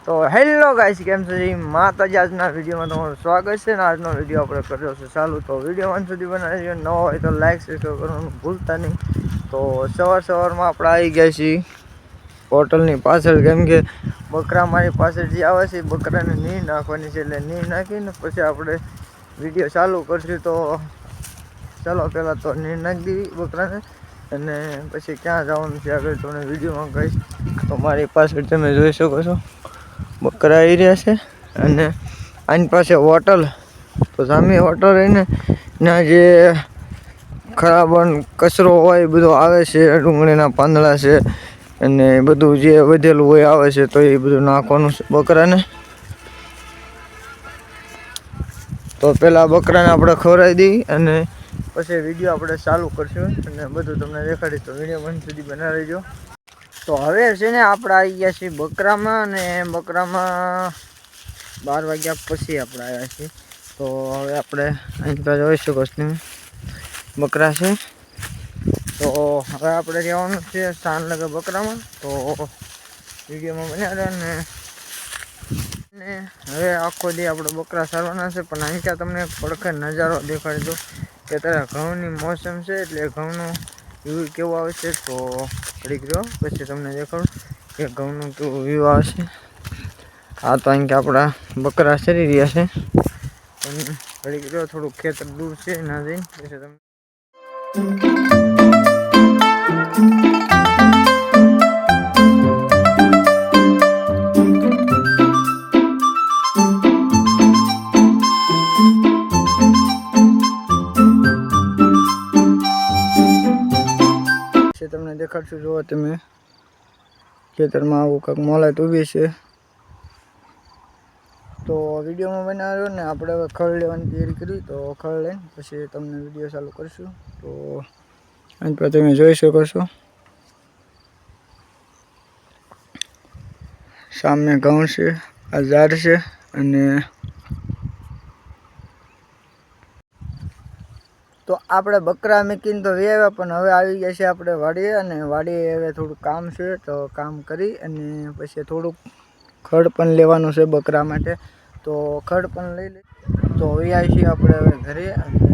તો hello guys, કેમ છો? માતાજી, આજના વિડીયોમાં તમારું સ્વાગત છે ને આજનો વિડીયો આપણે કર્યો છે ચાલુ. તો વિડીયો અંત સુધી બનાવી, ન હોય તો લાઈક સબસ્ક્રાઈબ કરવાનું ભૂલતા નહીં. તો સવારમાં આપણે આવી ગયા છીએ હોટલની પાછળ, કેમ કે બકરા મારી પાછળ જે આવે છે બકરાને નીર નાખવાની છે, એટલે નીર નાખીને પછી આપણે વિડીયો ચાલુ કરશું. તો ચાલો પહેલાં તો નીર નાખી દેવી બકરાને, અને પછી ક્યાં જવાનું છે આગળ તમને વિડીયોમાં કહીશ. તો મારી પાછળ તમે જોઈ શકો છો બકરા આવી રહ્યા છે, અને આની પાસે હોટલ. તો સામે હોટલ રહીને ના જે ખરાબ કચરો હોય એ બધો આવે છે, ડુંગળીના પાંદડા છે અને બધું જે વધેલું હોય આવે છે, તો એ બધું નાખવાનું છે બકરાને. તો પહેલાં બકરાને આપણે ખવડાવી દઈએ અને પછી વિડીયો આપણે ચાલુ કરશું અને બધું તમને દેખાડીશ. તો વિડીયો બંધ સુધી બના રહેજો. તો હવે છે ને આપણે આવી ગયા છીએ બકરામાં, અને બકરામાં 12 વાગ્યા પછી આપણે આવ્યા છીએ. તો હવે આપણે અહીં પાસે જોઈ શકો છો બકરા છે. તો હવે આપણે રહેવાનું છે સ્થાન લગે બકરામાં. તો વિડીયોમાં બન્યા રહે ને હવે આખો દી આપણે બકરા સારવાના છે. પણ અહીં ત્યાં તમને પડખે નજારો દેખાડી દો કે અત્યારે ઘઉંની મોસમ છે, એટલે ઘઉંનું વ્યૂ કેવું આવે છે. તો ઘડીક રહ્યો પછી તમને દેખાડું કે ઘઉંનું કેવું વ્યૂ આવે છે. આ તો અહીં કે આપણા બકરા ચરી રહ્યા છે, પણ ઘડીક રહ્યો, થોડુંક ખેતર દૂર છે ના જઈને પછી તમે તમને દેખાડશું. જુઓ તમે ખેતરમાં આવું કાંક મોલાત ઊભી છે. તો વિડીયોમાં બનાવ્યો ને આપણે હવે ખડ લેવાની તૈયારી કરી. તો ખડ લઈને પછી તમને વિડીયો ચાલુ કરીશું. તો અહીં પર તમે જોઈ શકો છો સામે ઘઉં છે, આ ઝાડ છે, અને તો આપણે બકરા મૂકીને તો આવ્યા, પણ હવે આવી ગયા છે આપણે વાડીએ, અને વાડીએ હવે થોડુંક કામ છે. તો કામ કરી અને પછી થોડુંક ખડ પણ લેવાનું છે બકરા માટે. તો ખડ પણ લઈ લઈ. તો હવે આવી છીએ આપણે હવે ઘરે, અને